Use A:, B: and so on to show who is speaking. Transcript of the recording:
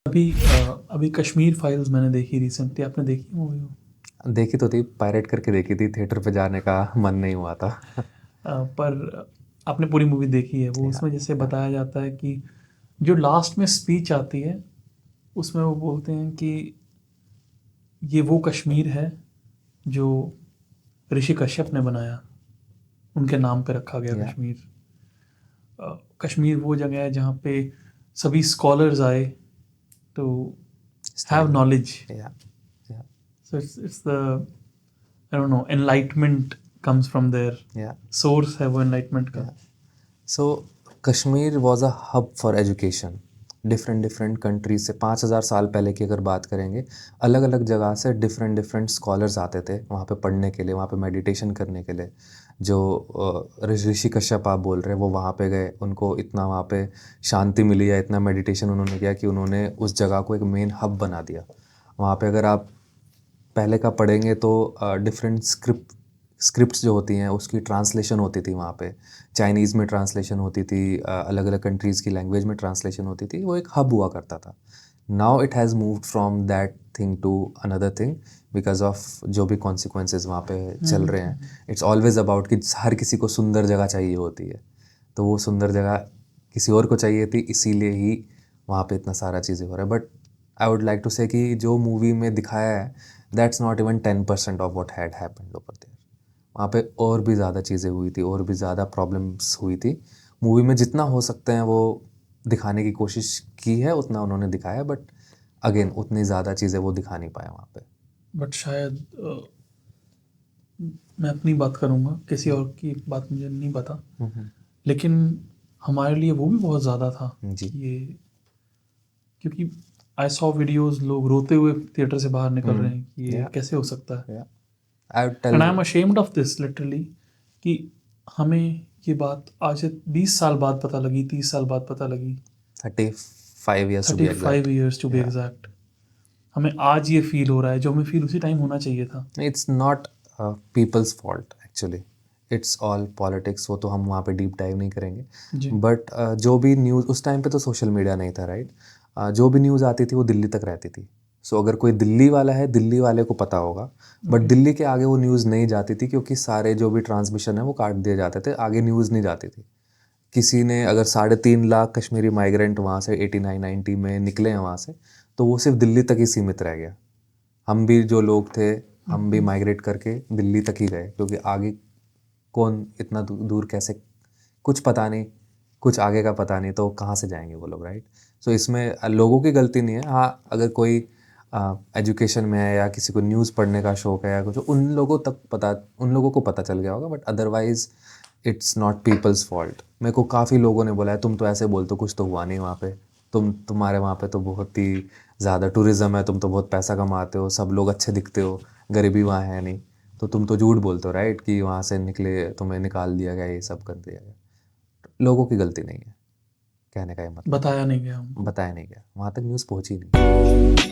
A: अभी कश्मीर फाइल्स मैंने देखी रिसेंटली, आपने देखी मूवी वो?
B: देखी तो थी, पायरेट करके देखी थी, थिएटर पे जाने का मन नहीं हुआ था।
A: पर आपने पूरी मूवी देखी है वो,
B: या,
A: उसमें जैसे
B: या,
A: बताया जाता है कि जो लास्ट में स्पीच आती है उसमें वो बोलते हैं कि ये वो कश्मीर है जो ऋषि कश्यप ने बनाया, उनके नाम पे रखा गया
B: या,
A: कश्मीर। कश्मीर वो जगह है जहाँ पे सभी स्कॉलर्स आए to have
B: study.
A: Knowledge.
B: Yeah, yeah,
A: so it's the, I don't know, enlightenment comes from there,
B: yeah,
A: source है वो एनलाइटमेंट का।
B: Yeah. So Kashmir was a hub for education. Different different countries से 5,000 साल पहले की अगर बात करेंगे, अलग अलग जगह से डिफरेंट डिफरेंट स्कॉलर्स आते थे वहाँ पे पढ़ने के लिए, वहाँ पे मेडिटेशन करने के लिए। जो ऋषि कश्यप आप बोल रहे हैं, वो वहाँ पे गए, उनको इतना वहाँ पे शांति मिली या इतना मेडिटेशन उन्होंने किया कि उन्होंने उस जगह को एक मेन हब बना दिया। वहाँ पे अगर आप पहले का पढ़ेंगे तो डिफरेंट स्क्रिप्ट्स जो होती हैं उसकी ट्रांसलेशन होती थी वहाँ पे। चाइनीज़ में ट्रांसलेशन होती थी, अलग अलग कंट्रीज़ की लैंग्वेज में ट्रांसलेशन होती थी, वो एक हब हुआ करता था। Now it has moved from that thing to another thing because of जो भी कॉन्सिक्वेंसेस वहाँ पे चल रहे हैं। इट्स ऑलवेज अबाउट कि हर किसी को सुंदर जगह चाहिए होती है, तो वो सुंदर जगह किसी और को चाहिए थी, इसीलिए ही वहाँ पे इतना सारा चीज़ें हो रहा है। But I would like to say कि जो मूवी में दिखाया है, that's not even 10% of what had happened over there. वहाँ पे और भी ज़्यादा चीज़ें हुई थी, और भी ज़्यादा प्रॉब्लम्स हुई थी। मूवी में जितना हो सकते हैं वो दिखाने की कोशिश की है, उतना उन्होंने दिखाया, बट अगेन उतनी ज़्यादा चीज़ें वो दिखा नहीं पाए वहाँ पे।
A: बट शायद मैं अपनी बात करूँगा, किसी और की बात मुझे नहीं पता, लेकिन हमारे लिए वो भी बहुत ज़्यादा था
B: जी।
A: कि ये, क्योंकि आई सॉ वीडियोस, लोग रोते हुए थिएटर से बाहर निकल रहे हैं कि ये
B: या,
A: कैसे हो सकता है।
B: या, I would
A: end
B: tell.
A: I am ashamed of this literally, कि हमें ये बात आज से 20 साल बाद पता लगी, 30 साल बाद पता लगी,
B: 35 years to be
A: 35
B: exact.
A: Years to be
B: या,
A: एग्जैक्ट। हमें आज ये फील हो रहा है जो हमें फील उसी टाइम होना चाहिए था।
B: It's not people's fault actually, it's all politics. वो तो हम वहाँ पे डीप डाइव नहीं करेंगे।
A: जी।
B: बट जो भी न्यूज़ उस टाइम पे तो सोशल मीडिया नहीं था, राइट। जो भी न्यूज़ आती थी वो दिल्ली तक रहती थी। सो अगर कोई दिल्ली वाला है, दिल्ली वाले को पता होगा। But
A: okay.
B: दिल्ली के आगे वो न्यूज़ नहीं जाती थी, क्योंकि सारे जो भी ट्रांसमिशन है वो काट दिए जाते थे, आगे न्यूज़ नहीं जाती थी। किसी ने अगर 3.5 लाख कश्मीरी माइग्रेंट वहाँ से 89-90 में निकले हैं वहाँ से, तो वो सिर्फ दिल्ली तक ही सीमित रह गया। हम भी जो लोग थे, हम भी माइग्रेट करके दिल्ली तक ही गए, क्योंकि आगे कौन इतना दूर कैसे, कुछ पता नहीं, कुछ आगे का पता नहीं, तो कहाँ से जाएंगे वो लोग, राइट। सो इसमें लोगों की गलती नहीं है। हाँ, अगर कोई एजुकेशन में है या किसी को न्यूज़ पढ़ने का शौक है या कुछ, उन लोगों को पता चल गया होगा, but otherwise it's not people's fault. मेरे को काफ़ी लोगों ने बोला है, तुम तो ऐसे बोलते हो, कुछ तो हुआ नहीं वहाँ पे, तुम्हारे वहाँ पे तो बहुत ही ज़्यादा टूरिज़्म है, तुम तो बहुत पैसा कमाते हो, सब लोग अच्छे दिखते हो, गरीबी वहाँ है नहीं, तो तुम तो झूठ बोलते हो, राइट, कि वहाँ से निकले, तुम्हें निकाल दिया गया, ये सब कर दिया गया। लोगों की गलती नहीं है, कहने का ये मतलब।
A: बताया नहीं गया हमको।
B: बताया नहीं गया, वहाँ तक न्यूज़ पहुँची नहीं।